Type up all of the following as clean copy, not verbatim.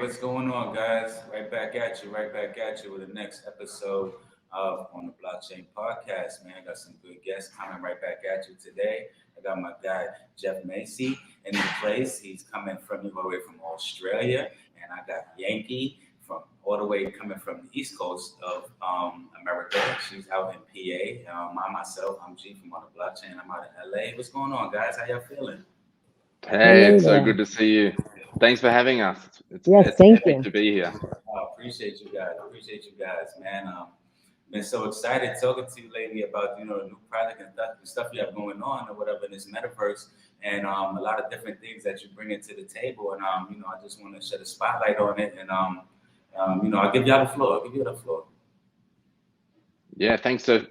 what's going on, guys? Right back at you with the next episode of On the Blockchain Podcast, man. I got some good guests coming right back at you today. I got my guy, Geoff Measi, in the place. He's coming from all the way from Australia. And I got Yankee from all the way coming from the East Coast of America. She's out in PA. I'm G from On the Blockchain. I'm out in LA. What's going on, guys? How y'all feeling? Hey, it's so good to see you. Thanks for having us. It's thank epic you. to be here. Oh, appreciate you guys, man. Been so excited talking to you lately about the new product and stuff you have going on or whatever in this metaverse, and a lot of different things that you bring into the table. And I just want to shed a spotlight on it. And I'll give y'all the floor. Yeah, thanks so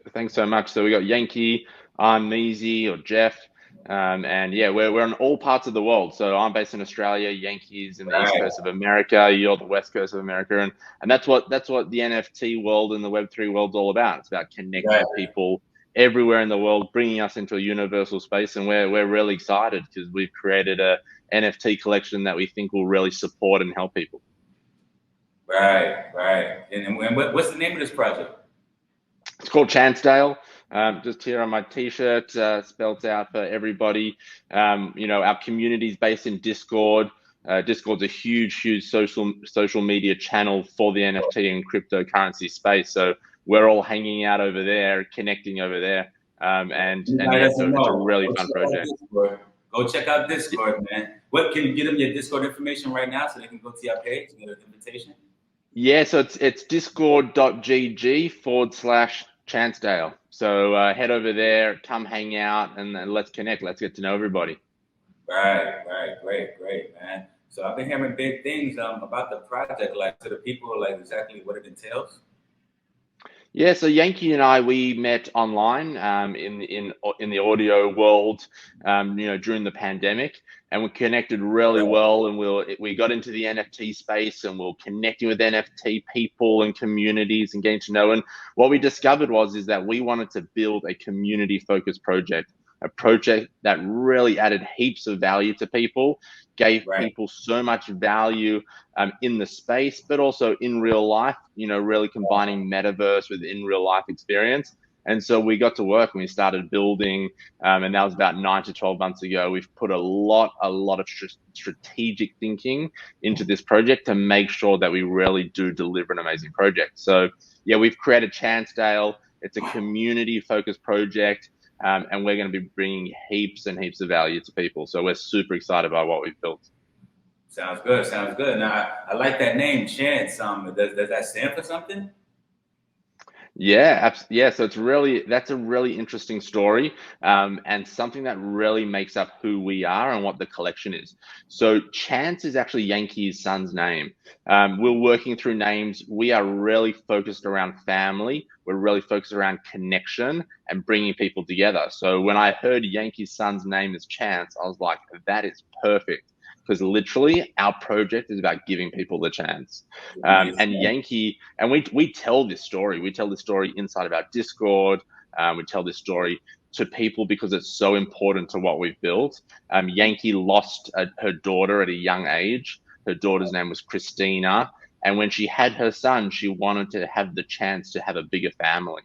much. So we got Yankee, I'm Measy or Geoff. And yeah, we're in all parts of the world. So I'm based in Australia, Yankees in the East Coast of America, you're the West Coast of America, and that's what the NFT world and the Web3 world's all about. It's about connecting people everywhere in the world, bringing us into a universal space, and we're really excited because we've created a NFT collection that we think will really support and help people. Right. And what's the name of this project? It's called CHANCEDALE. Just here on my t-shirt, spelled out for everybody. Our community is based in Discord. Discord's a huge social media channel for the NFT and cryptocurrency space. So we're all hanging out over there, connecting over there. It's a really fun project. Go check out Discord, man. What can you give them your Discord information right now so they can go to your page and get an invitation? Yeah, so it's discord.gg/CHANCEDALE. So head over there, come hang out, and let's connect. Let's get to know everybody. Right. Great, man. So I've been hearing big things about the project, like to the people, like exactly what it entails. Yeah, so Yankee and I, we met online in the audio world, during the pandemic, and we connected really well. And we got into the NFT space, and we're connecting with NFT people and communities and getting to know. And what we discovered is that we wanted to build a community-focused project, a project that really added heaps of value to people, gave people so much value in the space, but also in real life, really combining metaverse with in real life experience. And so we got to work and we started building, and that was about 9 to 12 months ago. We've put a lot of strategic thinking into this project to make sure that we really do deliver an amazing project. So yeah, we've created CHANCEDALE. It's a community-focused project. And we're going to be bringing heaps and heaps of value to people. So we're super excited about what we've built. Sounds good. Now, I like that name, Chance. Does that stand for something? Yeah. So that's a really interesting story, and something that really makes up who we are and what the collection is. So Chance is actually Yankee's son's name. We're working through names. We are really focused around family. We're really focused around connection and bringing people together. So when I heard Yankee's son's name is Chance, I was like, that is perfect. Because literally our project is about giving people the chance. And Yankee, and we tell this story. We tell this story inside of our Discord. We tell this story to people because it's so important to what we've built. Yankee lost her daughter at a young age. Her daughter's name was Christina. And when she had her son, she wanted to have the chance to have a bigger family.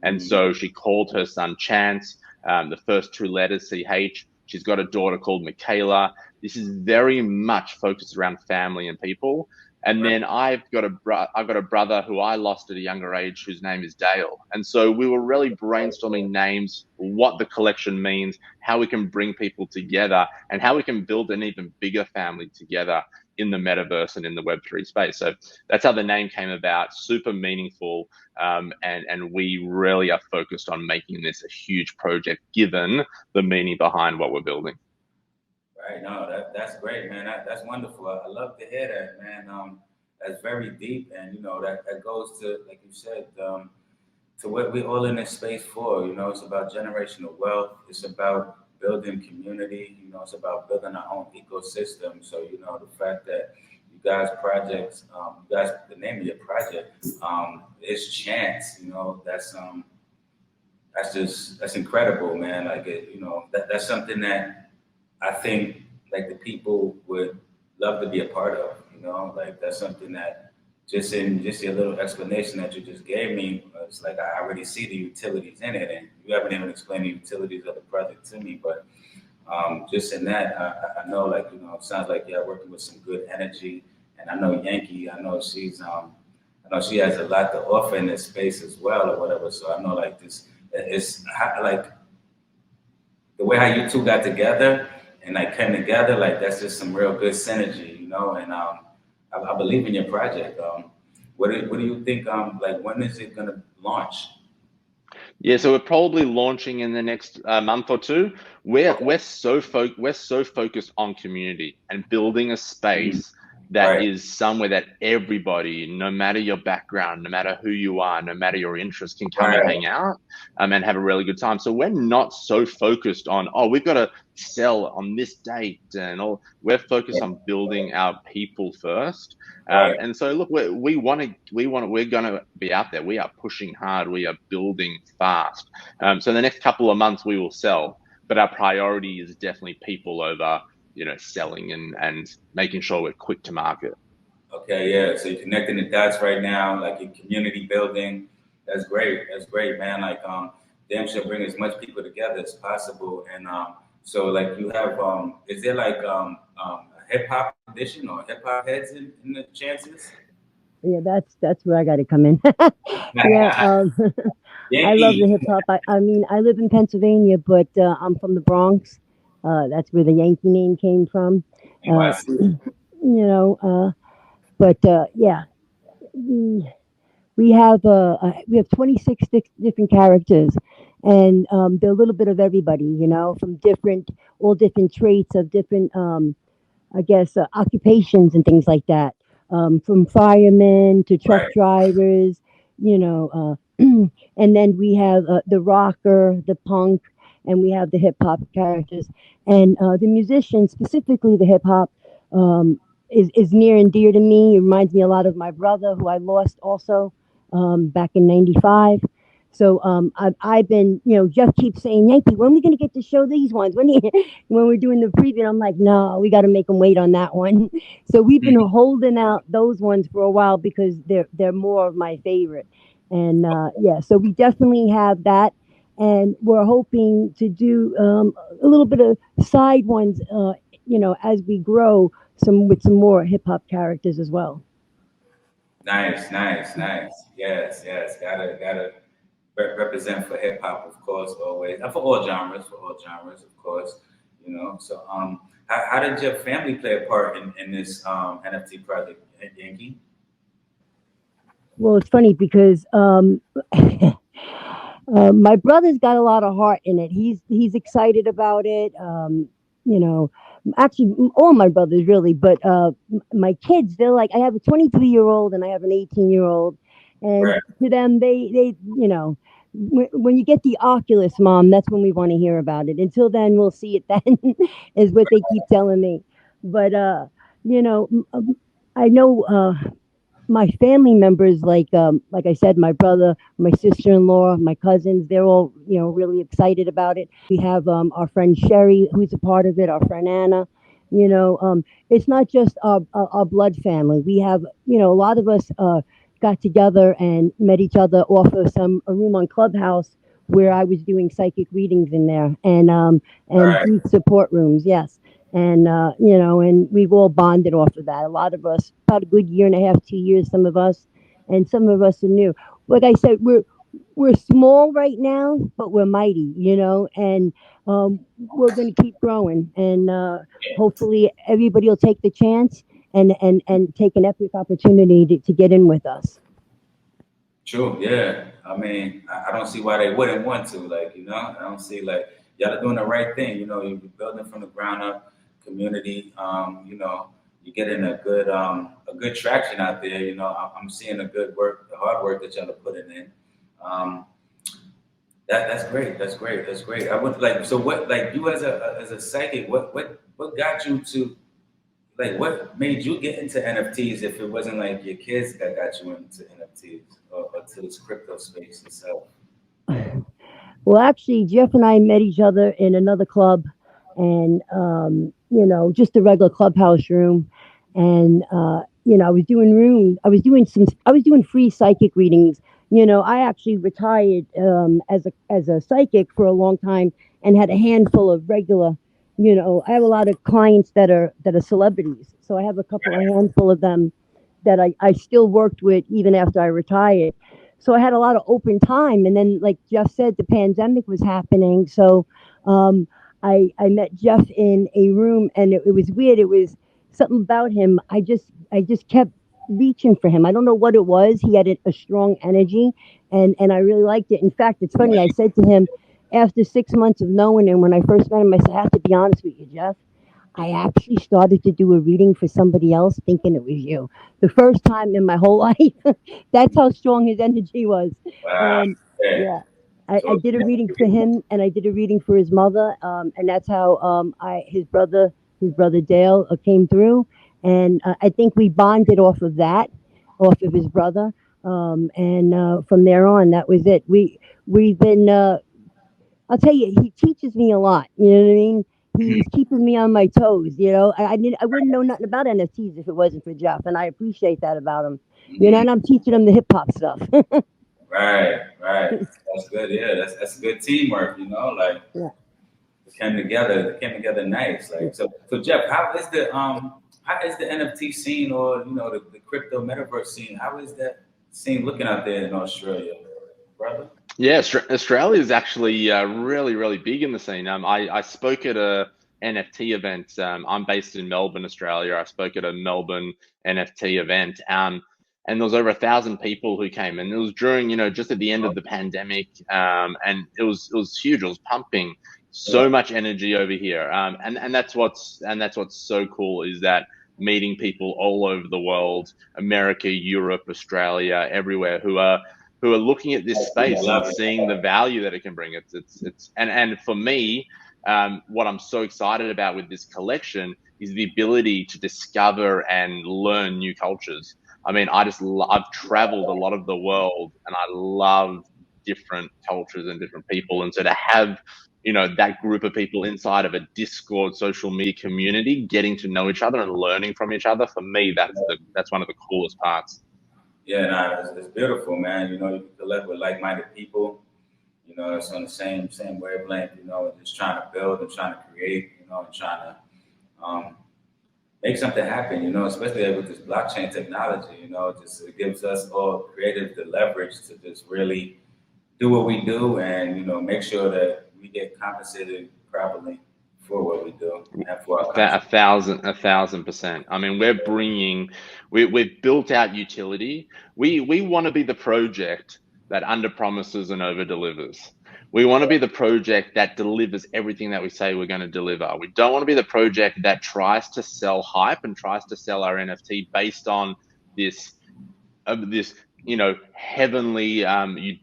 And so she called her son Chance, the first 2 letters, CH. She's got a daughter called Michaela. This is very much focused around family and people. And then I've got a brother who I lost at a younger age whose name is Dale. And so we were really brainstorming names, what the collection means, how we can bring people together, and how we can build an even bigger family together in the metaverse and in the Web3 space. So that's how the name came about, super meaningful. And we really are focused on making this a huge project, given the meaning behind what we're building. Right. No, that's great, man. That's wonderful. I love to hear that, man. That's very deep, and that goes to, like you said, to what we're all in this space for. It's about generational wealth. It's about building community. It's about building our own ecosystem. So the fact that you guys projects, the name of your project is Chance. That's incredible, man. Like that's something that I think like the people would love to be a part of. like that's something that just your little explanation that you just gave me, it's like I already see the utilities in it, and you haven't even explained the utilities of the project to me, but just in that, I know, like, it sounds like you're working with some good energy, and I know Yankee. I know she has a lot to offer in this space as well, or whatever. So I know, like, like the way how you two got together and like came together, like that's just some real good synergy. And I believe in your project. What do you think? Like, when is it gonna launch? Yeah, so we're probably launching in the next month or two. We're Okay. we're so focused on community and building a Mm. space that Right. is somewhere that everybody, no matter your background, no matter who you are, no matter your interests, can come and Right. hang out and have a really good time. So we're not so focused on, oh, we've got to sell on this date and all. We're focused on building our people first. Right. And so, look, we're going to be out there. We are pushing hard. We are building fast. So the next couple of months we will sell, but our priority is definitely people over, selling and making sure we're quick to market. Okay, yeah. So you're connecting the dots right now, like your community building. That's great. That's great, man. Like, damn sure bring as much people together as possible. And so like you have, is there like a hip hop edition or hip hop heads in the chances? Yeah, that's where I got to come in. Yeah, I love the Yankee. hip hop. I mean, I live in Pennsylvania, but I'm from the Bronx. That's where the Yankee name came from. NYC. But yeah, we, we have 26 different characters, and they're a little bit of everybody. From all different traits of different, I guess, occupations and things like that. From firemen to truck Right. drivers, and then we have the rocker, the punk, and we have the hip hop characters. And the musicians, specifically the hip hop, is near and dear to me. It reminds me a lot of my brother, who I lost also back in '95. So I've been, Jeff keeps saying, Yankee, when are we going to get to show these ones? When we're doing the preview, I'm like, no, we got to make them wait on that one. So we've been Mm. holding out those ones for a while because they're more of my favorite. And yeah, so we definitely have that. And we're hoping to do a little bit of side ones, as we grow with some more hip hop characters as well. Nice, nice, nice. Yes, yes. Gotta represent for hip hop, of course, always, and for all genres, of course. So how did your family play a part in this NFT project, Yankee? Well, it's funny because my brother's got a lot of heart in it. He's excited about it. You know, Actually, all my brothers really, but my kids, they're like, I have a 23-year-old and I have an 18-year-old, and Right. to them, they when you get the Oculus, Mom, that's when we want to hear about it. Until then, we'll see it then, is what they keep telling me. But you know, I know. My family members, like I said, my brother, my sister-in-law, my cousins, they're all really excited about it. We have our friend Sherry, who's a part of it, our friend Anna. It's not just our blood family. We have, a lot of us got together and met each other off of a room on Clubhouse where I was doing psychic readings in there, and Right. grief support rooms. Yes. And and we've all bonded off of that. A lot of us, about a good year and a half, 2 years, some of us, and some of us are new. Like I said, we're small right now, but we're mighty, and we're going to keep growing. And hopefully, everybody will take the chance and take an epic opportunity to get in with us. True. Yeah. I mean, I don't see why they wouldn't want to. Like, I don't see, like, y'all are doing the right thing. You're building from the ground up, community. You're getting a good traction out there. I'm seeing the hard work that y'all are putting in. Um, that's great. That's great. That's great. I would like. So what, like, you as a psychic, what got you to, like, what made you get into NFTs if it wasn't like your kids that got you into NFTs or to this crypto space itself? Well, actually, Jeff and I met each other in another club, and just a regular clubhouse room, and you know, I was doing free psychic readings. You know, I actually retired as a psychic for a long time and had a handful of regular. You know, I have a lot of clients that are celebrities, so I have a couple, a handful of them that I still worked with even after I retired. So I had a lot of open time, and then, like Jeff said, the pandemic was happening, so um, I met Jeff in a room, and it was weird. It was something about him. I just kept reaching for him. I don't know what it was. He had a strong energy, and I really liked it. In fact, it's funny. I said to him after 6 months of knowing him, when I first met him, I said, I have to be honest with you, Jeff. I actually started to do a reading for somebody else thinking it was you. The first time in my whole life. That's how strong his energy was. Wow. Yeah. I So did a reading for him, and I did a reading for his mother. And that's how his brother Dale came through. And I think we bonded off of that, off of his brother. And from there on, that was it. We've been I'll tell you, he teaches me a lot. You know what I mean? He's keeping me on my toes. You know, I wouldn't know nothing about NFTs if it wasn't for Jeff, and I appreciate that about him. You know, and I'm teaching him the hip hop stuff. right, right. That's good. Yeah, that's good teamwork. You know, like Yeah. they came together nice. Like so Jeff, how is the NFT scene, or you know, the crypto metaverse scene? How is that scene looking out there in Australia, brother? Yeah, Australia is actually really, really big in the scene. I spoke at a NFT event. I'm based in Melbourne, Australia. I spoke at a Melbourne NFT event, and there was over 1,000 people who came, and it was during, you know, just at the end of the pandemic, and it was huge. It was pumping so much energy over here, and that's what's so cool is that meeting people all over the world, America, Europe, Australia, everywhere, who are looking at this space and seeing the value that it can bring. And for me, what I'm so excited about with this collection is the ability to discover and learn new cultures. I mean, I've traveled a lot of the world, and I love different cultures and different people. And so to have, you know, that group of people inside of a Discord social media community, getting to know each other and learning from each other, for me, that's one of the coolest parts. Yeah, nah, it's beautiful, man. You know, you can collect with like-minded people. You know, it's on the same wavelength. You know, just trying to build and trying to create. You know, and trying to make something happen. You know, especially with this blockchain technology. You know, just it gives us all creative the leverage to just really do what we do, and you know, make sure that we get compensated properly for what we do and for our country. 1,000%. I mean, we've built out utility. We want to be the project that under promises and over delivers. We want to be the project that delivers everything that we say we're going to deliver. We don't want to be the project that tries to sell hype and tries to sell our NFT based on this, you know, heavenly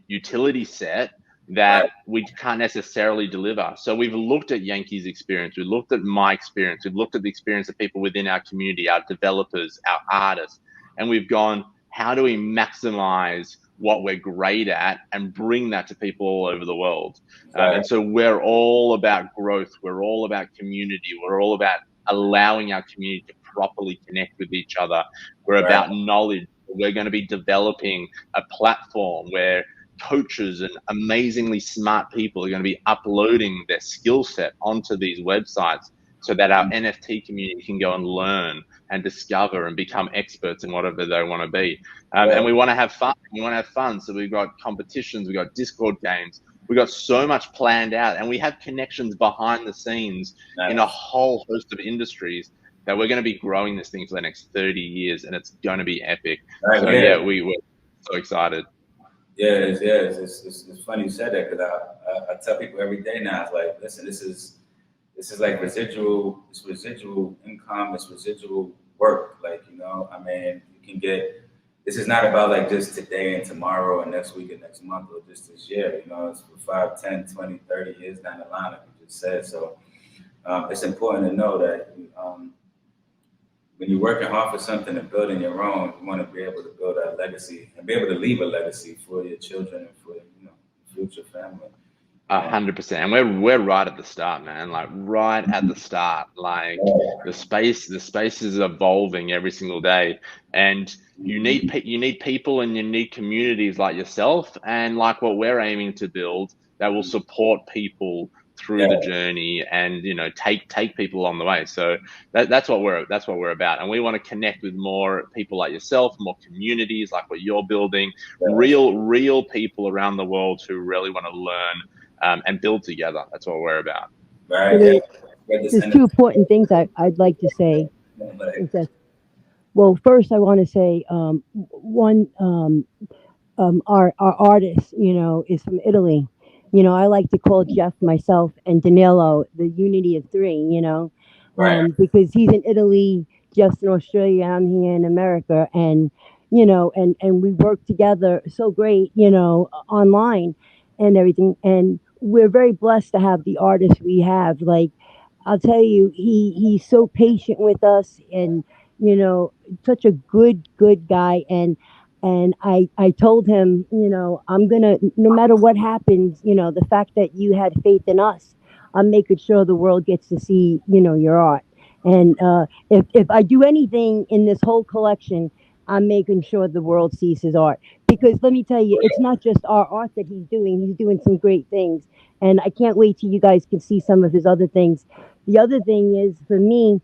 utility set that we can't necessarily deliver. So we've looked at Yankee's experience, we've looked at my experience, we've looked at the experience of people within our community, our developers, our artists, and we've gone, how do we maximize what we're great at and bring that to people all over the world? And so we're all about growth, we're all about community, we're all about allowing our community to properly connect with each other. We're about knowledge. We're going to be developing a platform where coaches and amazingly smart people are going to be uploading their skill set onto these websites so that our NFT community can go and learn and discover and become experts in whatever they want to be. And we want to have fun. We want to have fun. So we've got competitions, we've got Discord games, we've got so much planned out, and we have connections behind the scenes in a whole host of industries that we're going to be growing this thing for the next 30 years, and it's going to be epic. So yeah, we're so excited. Yeah, it's funny you said that, because I tell people every day now, it's like, listen, this is like residual income, it's residual work. Like, you know, I mean, you can get, this is not about like just today and tomorrow and next week and next month or just this year, you know, it's for 5, 10, 20, 30 years down the line, like you just said. So it's important to know that when you're working hard for something and building your own, you want to be able to build a legacy and be able to leave a legacy for your children and for, you know, future family. 100%, and we're right at the start, man. Like right at the start. Like the space is evolving every single day, and you need people and you need communities like yourself and like what we're aiming to build that will support people through the journey and take people along the way. So that's what we're about, and we want to connect with more people like yourself, more communities like what you're building, real people around the world who really want to learn and build together. That's what we're about. Right. So Yeah. Read this there's in two important things I'd like to say. Is that, well, first I want to say one, our artist, is from Italy. I like to call Jeff, myself, and Danilo the unity of three. Right. Because he's in Italy, Jeff's in Australia, I'm here in America, and and we work together so great, online and everything. And we're very blessed to have the artists we have. Like, I'll tell you, he's so patient with us, and such a good guy. And I told him, I'm gonna, no matter what happens, the fact that you had faith in us, I'm making sure the world gets to see, your art. And if I do anything in this whole collection, I'm making sure the world sees his art. Because let me tell you, it's not just our art that he's doing. He's doing some great things, and I can't wait till you guys can see some of his other things. The other thing is, for me,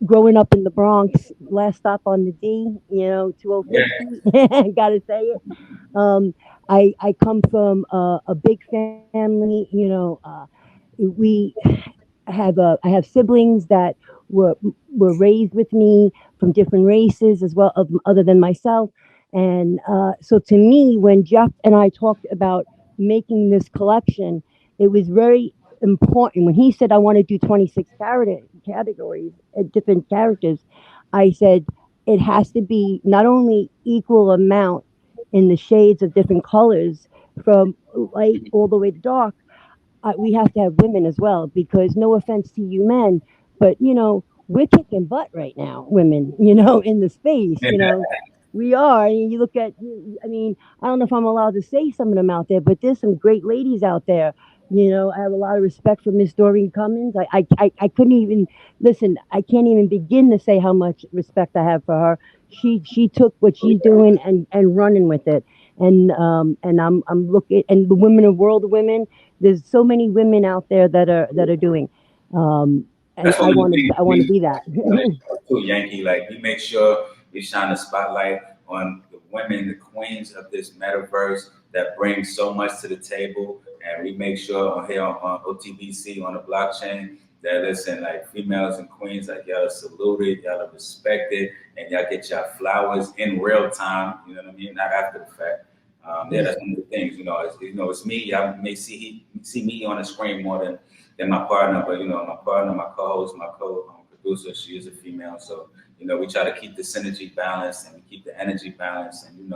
growing up in the Bronx, last stop on the D, 2050, gotta say it. Um, I come from a big family, we I have siblings that were were raised with me from different races as well, other than myself. And so to me, when Jeff and I talked about making this collection, it was very important. When he said, I want to do 26 categories, different characters, I said, it has to be not only equal amount in the shades of different colors, from light all the way to dark. We have to have women as well, because no offense to you men, but we're kicking butt right now, women, in the space, we are. And you look at, I mean, I don't know if I'm allowed to say some of them out there, but there's some great ladies out there. I have a lot of respect for Miss Doreen Cummins. I couldn't even listen. I can't even begin to say how much respect I have for her. She took what she's doing and running with it. And I'm looking, and the women of World of Women. There's so many women out there that are doing. And That's one of the things I want to be that. too, Yankee. Like, we make sure we shine a spotlight on the women, the queens of this metaverse that bring so much to the table, and we make sure on here on OTBC on the blockchain that, listen, like, females and queens, like, y'all are saluted, y'all are respected, and y'all get y'all flowers in real time. You know what I mean? Not after the fact. Yeah, that's one of the things. It's me. Y'all may see me on the screen more than my partner, but my partner, my co-host, my co-producer, she is a female. So we try to keep the synergy balanced and we keep the energy balanced, and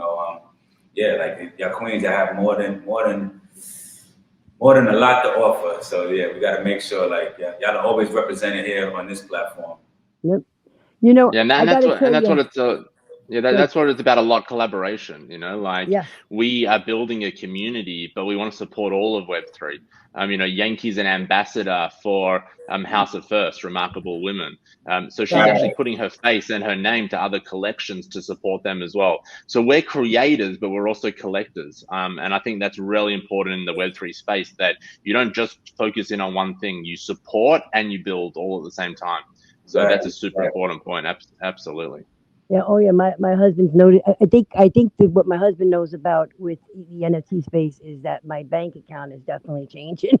yeah, like, y'all queens, y'all have more than a lot to offer. So yeah, we got to make sure, like, y'all are always represented here on this platform. Yep. Yeah, and, I that's gotta what and tell that's you, what it's that's what it's about, a lot collaboration, like yes, we are building a community, but we want to support all of Web3. Yankee's an ambassador for House of First, Remarkable Women. So she's right. actually putting her face and her name to other collections to support them as well. So we're creators, but we're also collectors. And I think that's really important in the Web3 space, that you don't just focus in on one thing, you support and you build all at the same time. So Right. that's a super important point. Absolutely. Yeah. Oh yeah. My husband's noted. I think that what my husband knows about with the NFT space is that my bank account is definitely changing.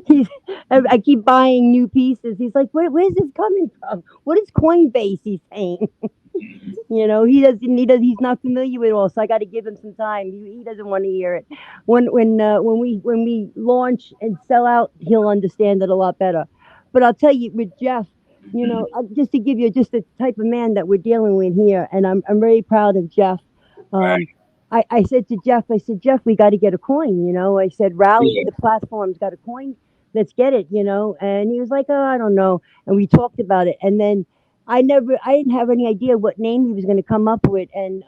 He's, I keep buying new pieces. He's like, where's this coming from? What is Coinbase? He's saying. He's not familiar with it all, so I got to give him some time. He doesn't want to hear it. When we launch and sell out, he'll understand it a lot better. But I'll tell you, with Jeff, just to give you just the type of man that we're dealing with here, and I'm very proud of Jeff. Right. Um, I said to Jeff, Jeff, we got to get a coin. I said, rally Yeah. the platform's got a coin. Let's get it. And he was like, oh, I don't know. And we talked about it, and then I didn't have any idea what name he was going to come up with. And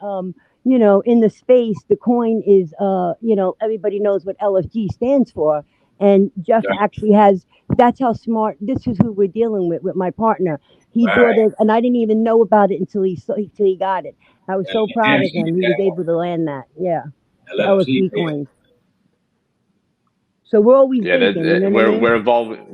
you know, in the space, the coin is, you know, everybody knows what LFG stands for. And Jeff Right. actually has, that's how smart, this is who we're dealing with my partner. He Right. bought it, and I didn't even know about it until till he got it. I was so proud of him. He was able to land that. Yeah. The LFG. LFG coins. So we're always Yeah, thinking, you know what I mean?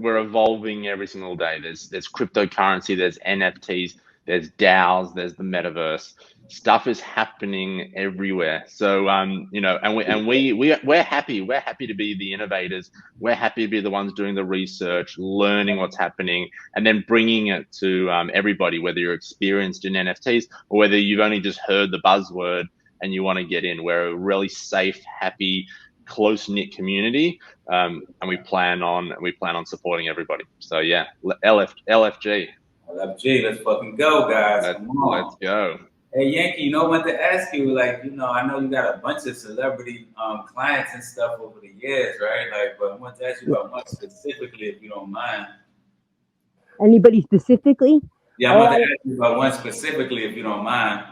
we're evolving every single day. There's cryptocurrency, there's NFTs, there's DAOs, there's the metaverse. Stuff is happening everywhere. So you know, we're happy. We're happy to be the innovators. We're happy to be the ones doing the research, learning what's happening, and then bringing it to everybody, whether you're experienced in NFTs or whether you've only just heard the buzzword and you want to get in. We're a really safe, happy, close-knit community. And we plan on supporting everybody. So yeah, LFG. LFG, let's fucking go, guys. Come on. Let's go. Hey Yankee, you know what to ask you? Like, you know, I know you got a bunch of celebrity clients and stuff over the years, right? Like, but I want to ask you about one specifically, if you don't mind. Anybody specifically? Yeah, I want to ask you about one specifically, if you don't mind.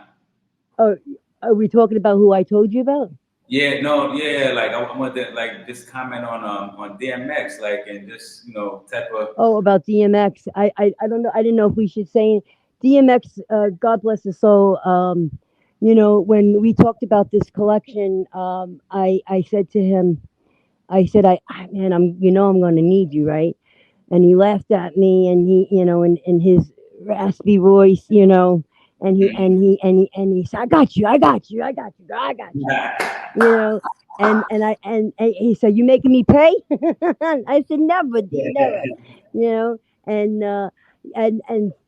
Oh, are we talking about who I told you about? Yeah, no, yeah, like I want to like just comment on DMX, like, and just, you know, type of. Oh, about DMX. I don't know. I didn't know if we should say DMX. God bless his soul. You know, when we talked about this collection, I said to him, I said, man, I'm going to need you, right? And he laughed at me, and he, you know, in his raspy voice, you know, and he said, I got you, girl, I got you, you know. And he said, you making me pay? I said, never, D, never, you know. And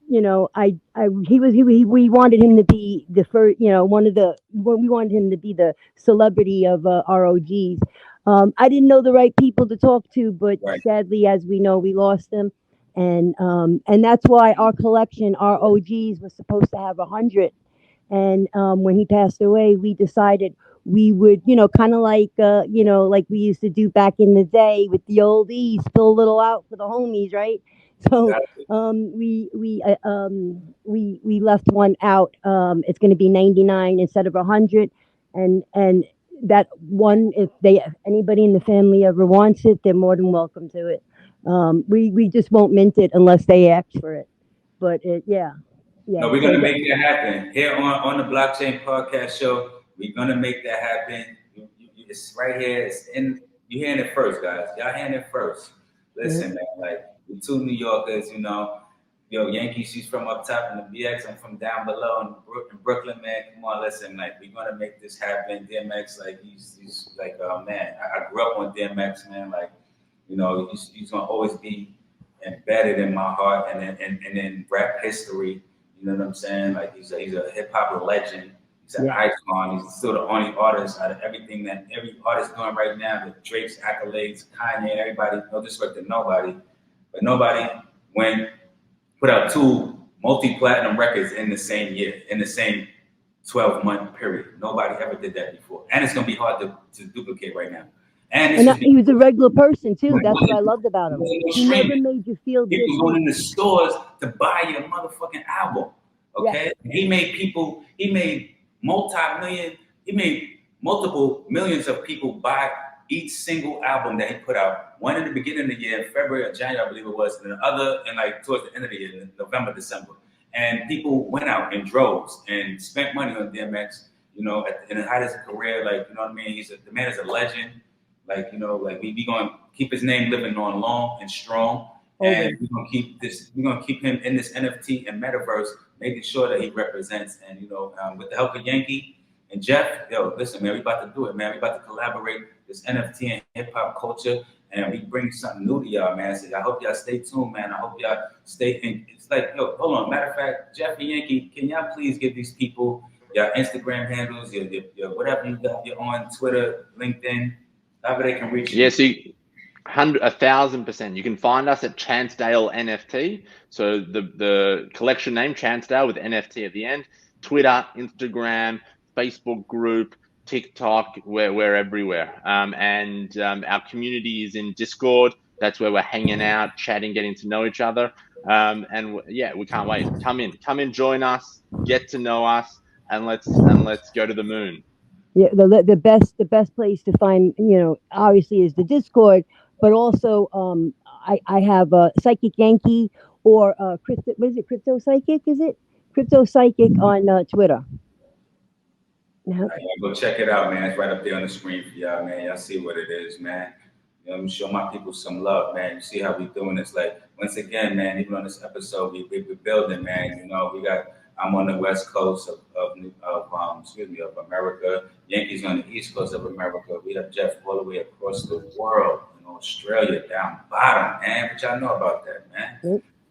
you know, we wanted him to be the first, you know, we wanted him to be the celebrity of ROGs. I didn't know the right people to talk to, but sadly, as we know, we lost them. And that's why our collection, our OGs, was supposed to have 100. And when he passed away, we decided we would, you know, kind of like, you know, like we used to do back in the day with the oldies, spill a little out for the homies, right? So we left one out. It's going to be 99 instead of 100, and that one, if anybody in the family ever wants it, they're more than welcome to it. We just won't mint it unless they ask for it. But yeah. No, we're gonna make that happen here on the Blockchain Podcast Show. We're gonna make that happen. It's right here. It's in. You hearing it first, guys. Y'all hearing it first. Listen, man. Like, we're two New Yorkers, you know. Yo, Yankee, she's from up top in the BX. I'm from down below in Brooklyn, man. Come on, listen, like, we're gonna make this happen. DMX, like, he's like, man. I grew up on DMX, man. Like, you know, he's gonna always be embedded in my heart and in rap history. You know what I'm saying? Like, he's a hip hop legend. He's an icon. He's still the only artist out of everything that every artist doing right now. The Drake's accolades, Kanye, everybody. No disrespect to nobody, but nobody put out 2 multi-platinum records in the same year, in the same 12-month period. Nobody ever did that before, and it's gonna be hard to duplicate right now. And he was a regular person too. That's what I loved about him. He never made you feel people going in the stores to buy your motherfucking album. Okay, he made multiple millions of people buy each single album that he put out. One in the beginning of the year, in February or January, I believe it was, and the other in like towards the end of the year, in November, December. And people went out in droves and spent money on DMX. You know, in the height of his career, like, you know what I mean. The man is a legend. Like, you know, like we gonna keep his name living on long and strong, and we're gonna keep him in this NFT and metaverse, making sure that he represents. And, you know, with the help of Yankee and Jeff, yo, listen, man, we about to do it, man. We about to collaborate this NFT and hip hop culture, and we bring something new to y'all, man. So I hope y'all stay tuned, man. I hope y'all stay in. It's like, yo, hold on. Matter of fact, Jeff and Yankee, can y'all please give these people your Instagram handles, your whatever you got, you're on Twitter, LinkedIn. However they can reach you. Yeah, see, 1,000%. You can find us at CHANCEDALE NFT. So the collection name, CHANCEDALE with NFT at the end. Twitter, Instagram, Facebook group, TikTok, we're everywhere. And our community is in Discord. That's where we're hanging out, chatting, getting to know each other. And yeah, we can't wait. Come in, join us, get to know us. and let's go to the moon. Yeah, the best place to find, obviously is the Discord, but also I have Psychic Yankee or crypto. What is it? Crypto Psychic? Is it Crypto Psychic on Twitter? All right, go check it out, man. It's right up there on the screen for y'all, man. Y'all see what it is, man. I'm show my people some love, man. You see how we doing this? Like, once again, man, even on this episode, we're building, man. I'm on the west coast of America. Yankees on the east coast of America. We have Geoff all the way across the world, Australia down bottom, man. What y'all know about that, man?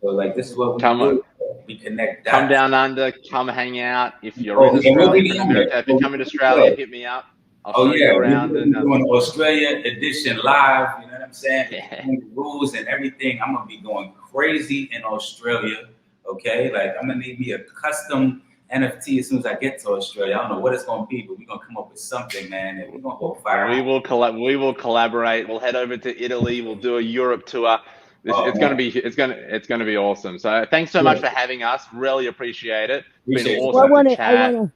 So, like, this is what we do. We connect dots. Come down under, come hang out. If you're in Australia, if you're coming to Australia, hit me up. I'll show you around. We're doing Australia edition live. You know what I'm saying? Yeah. The rules and everything. I'm gonna be going crazy in Australia. Okay, like I'm gonna need me a custom NFT as soon as I get to Australia. I don't know what it's gonna be, but we're gonna come up with something, man, and we're gonna go viral. We will collaborate. We'll head over to Italy. We'll do a Europe tour. It's gonna be awesome. So thanks so much for having us. Really appreciate it. It's been awesome to chat.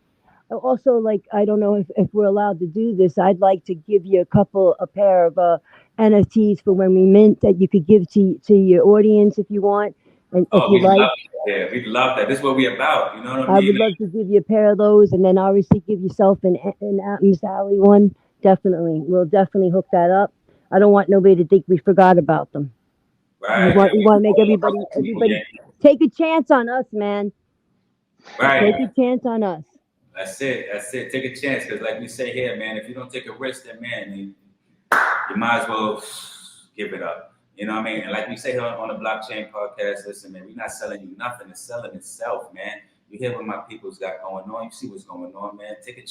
Also, like, I don't know if we're allowed to do this. I'd like to give you a pair of NFTs for when we mint that you could give to your audience if you want. And if you like, we'd love that. This is what we're about. You know what I mean? I would love to give you a pair of those, and then obviously give yourself an Miss Allie one. Definitely, we'll definitely hook that up. I don't want nobody to think we forgot about them. Right. We want to make everybody take a chance on us, man. Right. Take a chance on us. That's it. Take a chance, because like we say here, man, if you don't take a risk, then, man, you might as well give it up. You know what I mean? And like we say here on the Blockchain Podcast, listen, man, we're not selling you nothing. It's selling itself, man. You hear what my people's got going on. You see what's going on, man. Take a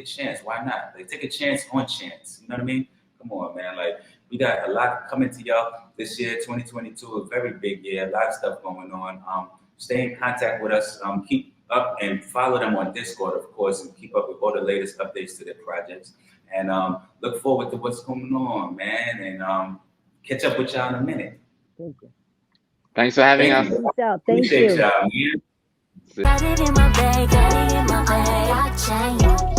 chance. Why not? Like, take a chance on chance. You know what I mean? Come on, man. Like, we got a lot coming to y'all this year, 2022, a very big year. A lot of stuff going on. Stay in contact with us. Keep up and follow them on Discord, of course, and keep up with all the latest updates to their projects. And look forward to what's going on, man. And catch up with y'all in a minute. Thank you. Thanks for having us. Thank you. Appreciate y'all, man.